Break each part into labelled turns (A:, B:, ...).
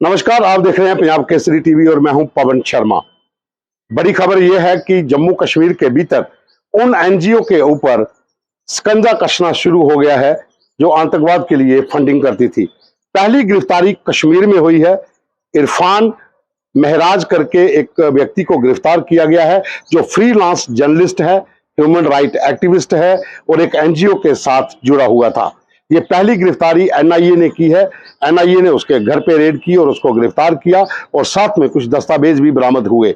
A: नमस्कार, आप देख रहे हैं पंजाब केसरी टीवी और मैं हूं पवन शर्मा। बड़ी खबर यह है कि जम्मू कश्मीर के भीतर उन एनजीओ के ऊपर शिकंजा कसना शुरू हो गया है जो आतंकवाद के लिए फंडिंग करती थी। पहली गिरफ्तारी कश्मीर में हुई है। इरफान महराज करके एक व्यक्ति को गिरफ्तार किया गया है जो फ्रीलांस जर्नलिस्ट है, ह्यूमन राइट एक्टिविस्ट है और एक एनजीओ के साथ जुड़ा हुआ था। ये पहली गिरफ्तारी एनआईए ने की है। एनआईए ने उसके घर पे रेड की और उसको गिरफ्तार किया और साथ में कुछ दस्तावेज भी बरामद हुए।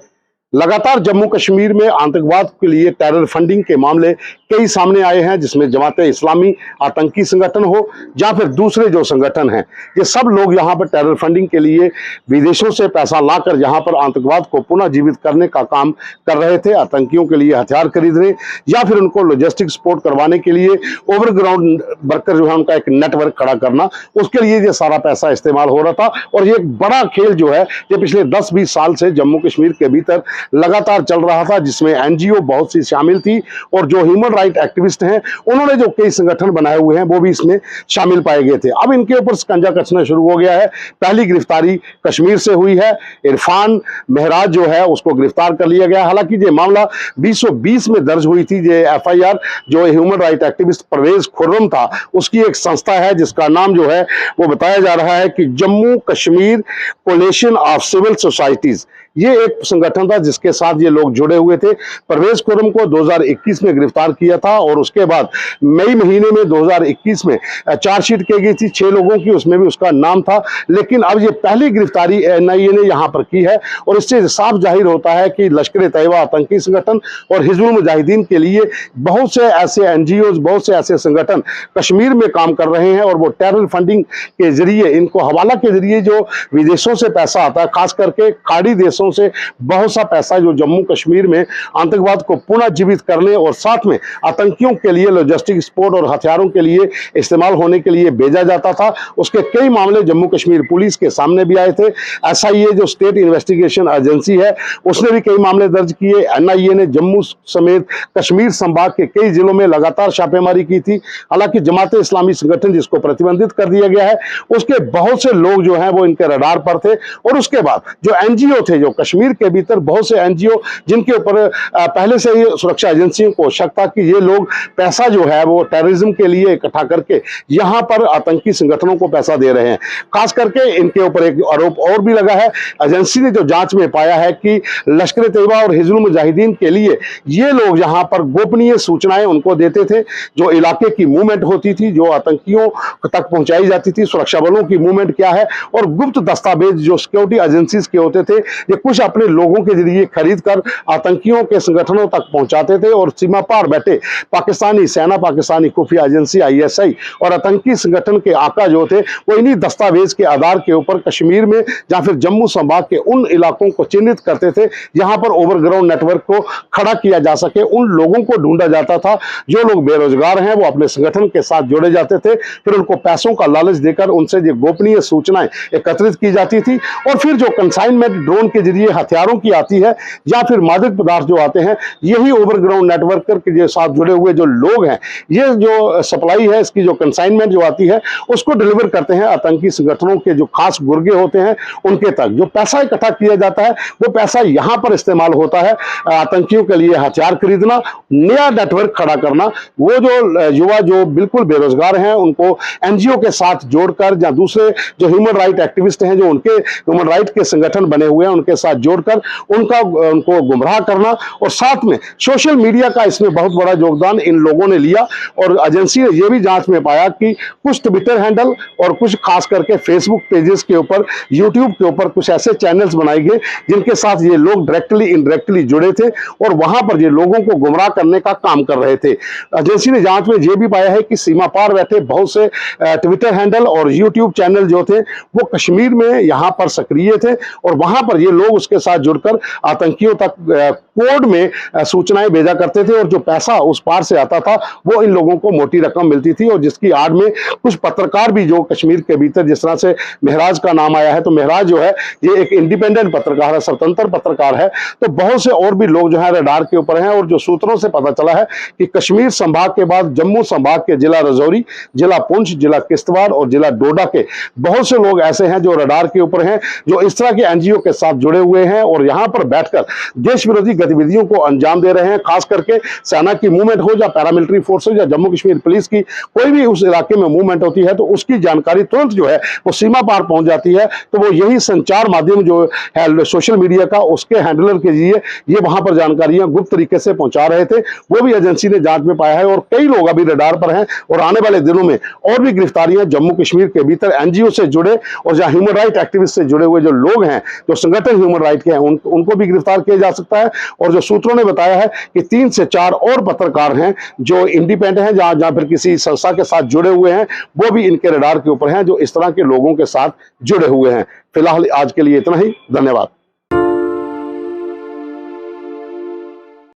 A: लगातार जम्मू कश्मीर में आतंकवाद के लिए टेरर फंडिंग के मामले कई सामने आए हैं, जिसमें जमाते इस्लामी आतंकी संगठन हो या फिर दूसरे जो संगठन हैं, ये सब लोग यहाँ पर टेरर फंडिंग के लिए विदेशों से पैसा लाकर यहाँ पर आतंकवाद को पुनः जीवित करने का काम कर रहे थे। आतंकियों के लिए हथियार खरीदने या फिर उनको लॉजिस्टिक सपोर्ट करवाने के लिए ओवरग्राउंड वर्कर जो है उनका एक नेटवर्क खड़ा करना, उसके लिए ये सारा पैसा इस्तेमाल हो रहा था। और ये एक बड़ा खेल जो है ये पिछले 10-20 साल से जम्मू कश्मीर के भीतर लगातार चल रहा था, जिसमें एनजीओ बहुत सी शामिल थी और जो ह्यूमन राइट एक्टिविस्ट हैं उन्होंने जो कई संगठन बनाए हुए हैं वो भी इसमें शामिल पाए गए थे। अब इनके ऊपर शिकंजा कसना शुरू हो गया है। पहली गिरफ्तारी कश्मीर से हुई है। इरफान महराज जो है उसको गिरफ्तार कर लिया गया। हालांकि ये मामला 2020 में दर्ज हुई थी। ये एफआईआर जो human right activist Parvez Khurram था उसकी एक संस्था है जिसका नाम जो है वो बताया जा रहा है कि Jammu Kashmir coalition of civil societies, ये एक संगठन था जिसके साथ ये लोग जुड़े हुए थे। परवेज खुर्रम को 2021 में गिरफ्तार किया था और उसके बाद मई महीने में 2021 में चार्जशीट की गई थी 6 लोगों की, उसमें भी उसका नाम था। लेकिन अब ये पहली गिरफ्तारी एनआईए ने यहाँ पर की है और इससे साफ जाहिर होता है कि लश्कर तैयबा आतंकी संगठन और हिजबुल मुजाहिदीन के लिए बहुत से ऐसे एनजीओ, बहुत से ऐसे संगठन कश्मीर में काम कर रहे हैं और वो टेरर फंडिंग के जरिए, इनको हवाला के जरिए जो विदेशों से पैसा आता है, खास करके खाड़ी देशों से बहुत सा पैसा जो जम्मू कश्मीर में आतंकवाद को पुनः जीवित करने और साथ में आतंकियों के लिए लॉजिस्टिक सपोर्ट और हथियारों के लिए इस्तेमाल होने के लिए भेजा जाता था। उसके कई मामले जम्मू कश्मीर पुलिस के सामने भी आए थे। एसआईए जो स्टेट इन्वेस्टिगेशन एजेंसी है उसने भी कई मामले दर्ज किए। एनआईए ने जम्मू समेत कश्मीर संभाग के कई जिलों में लगातार छापेमारी की थी। हालांकि जमाते इस्लामी संगठन जिसको प्रतिबंधित कर दिया गया है उसके बहुत से लोग जो हैं वो इनके रडार पर थे। और उसके बाद जो एनजीओ थे, जो कश्मीर के भीतर बहुत से एनजीओ जिनके ऊपर पहले से ही सुरक्षा एजेंसियों को शक था कि ये लोग पैसा जो है वो टेररिज्म के लिए इकट्ठा करके यहां पर आतंकी संगठनों को पैसा दे रहे हैं। खास करके इनके ऊपर एक आरोप और भी लगा है। एजेंसी ने जो जांच में पाया है कि लश्कर तैयबा और हिजबुल मुजाहिदीन के लिए ये लोग यहां पर गोपनीय सूचनाएं उनको देते थे। जो इलाके की मूवमेंट होती थी, जो आतंकियों तक पहुंचाई जाती थी, सुरक्षा बलों की मूवमेंट क्या है, और गुप्त दस्तावेज जो सिक्योरिटी एजेंसीज के होते थे, ये कुछ अपने लोगों के जरिए खरीद कर आतंकियों के संगठनों तक पहुंचाते थे। और सीमा पार बैठे पाकिस्तानी सेना, पाकिस्तानी खुफिया एजेंसी आईएसआई और आतंकी संगठन के आका जो थे वो इन्हीं दस्तावेज के आधार के ऊपर कश्मीर में या फिर जम्मू संभाग के उन इलाकों को चिन्हित करते थे जहां पर ओवरग्राउंड नेटवर्क को खड़ा किया जा सके। उन लोगों को ढूंढा जाता था जो लोग बेरोजगार हैं, वो अपने संगठन के साथ जोड़े जाते थे। फिर उनको पैसों का लालच देकर उनसे जो गोपनीय सूचनाएं एकत्रित की जाती थी और फिर जो कंसाइनमेंट ड्रोन के जरिए हथियारों की आती है या फिर मादक पदार्थ जो आते हैं, यही ओवरग्राउंड नेटवर्क के साथ जुड़े हुए जो लोग हैं, ये जो सप्लाई है, इसकी जो कंसाइनमेंट जो आती है उसको डिलीवर करते हैं आतंकी संगठनों के जो खास गुर्गे होते हैं उनके तक। जो पैसा इकट्ठा किया जाता है वो पैसा यहां पर इस्तेमाल होता है आतंकियों के लिए हथियार खरीदना, नया नेटवर्क खड़ा करना। वो जो युवा जो बिल्कुल बेरोजगार हैं उनको एनजीओ के साथ जोड़कर या दूसरे जो ह्यूमन राइट एक्टिविस्ट हैं जो उनके ह्यूमन राइट के संगठन बने हुए हैं उनके साथ जोड़कर उनको गुमराह करना। और साथ में सोशल मीडिया का इसमें बहुत बड़ा योगदान इन लोगों ने लिया। और एजेंसी ने यह भी जांच में पाया कि कुछ ट्विटर हैंडल और कुछ खास करके फेसबुक पेजेस के ऊपर, यूट्यूब के ऊपर कुछ ऐसे चैनल्स बनाए गए जिनके साथ ये लोग डायरेक्टली इनडायरेक्टली जुड़े थे और वहां पर ये लोगों को गुमराह करने का काम कर रहे थे। एजेंसी ने जांच में यह भी पाया है कि सीमा पार बैठे बहुत से ट्विटर हैंडल और यूट्यूब चैनल जो थे वो कश्मीर में यहां पर सक्रिय थे और वहां पर ये लोग उसके साथ जुड़कर आतंकियों तक कोड में सूचनाएं भेजा करते थे और जो पैसा उस पार से आता था वो इन लोगों को मोटी रकम मिलती थी। और जिसकी आड़ में कुछ पत्रकार भी जो कश्मीर के भीतर, जिस तरह से महराज का नाम आया है, तो महराज जो है ये एक इंडिपेंडेंट पत्रकार है, स्वतंत्र पत्रकार है। तो बहुत से और भी लोग जो है रडार के ऊपर हैं। और जो सूत्रों से पता चला है कि कश्मीर संभाग के बाद जम्मू संभाग के जिला रजौरी, जिला पुंछ, जिला किश्तवाड़ और जिला डोडा के बहुत से लोग ऐसे हैं जो रडार के ऊपर हैं, जो इस तरह के एनजीओ के साथ जुड़े हुए हैं और यहां पर बैठकर देश विरोधी गतिविधियों को अंजाम दे रहे हैं। खास करके सेना की मूवमेंट हो या पैरामिलिट्री फोर्स हो या जम्मू कश्मीर पुलिस की कोई भी उस इलाके में मूवमेंट होती है तो उसकी जानकारी तुरंत जो है वो सीमा पार पहुंच जाती है। तो वो यही संचार माध्यम जो है सोशल मीडिया का, उसके हैंडलर के जरिए ये वहां पर जानकारियां गुप्त तरीके से पहुंचा रहे थे। वो भी एजेंसी ने जांच में पाया है और कई लोग अभी रडार पर हैं। और आने वाले दिनों में और भी गिरफ्तारियां जम्मू कश्मीर के भीतर एनजीओ से जुड़े और जहां ह्यूमन राइट एक्टिविस्ट से जुड़े हुए जो लोग हैं, जो संगठन ह्यूमन राइट के हैं, उनको भी गिरफ्तार किया जा सकता है। और जो सूत्रों ने बताया है कि 3 से 4 और पत्रकार हैं जो इंडिपेंडेंट हैं, जहां फिर किसी संस्था के साथ जुड़े हुए हैं, वो भी इनके रडार के ऊपर हैं, जो इस तरह के लोगों के साथ जुड़े हुए हैं। फिलहाल आज के लिए इतना ही। धन्यवाद।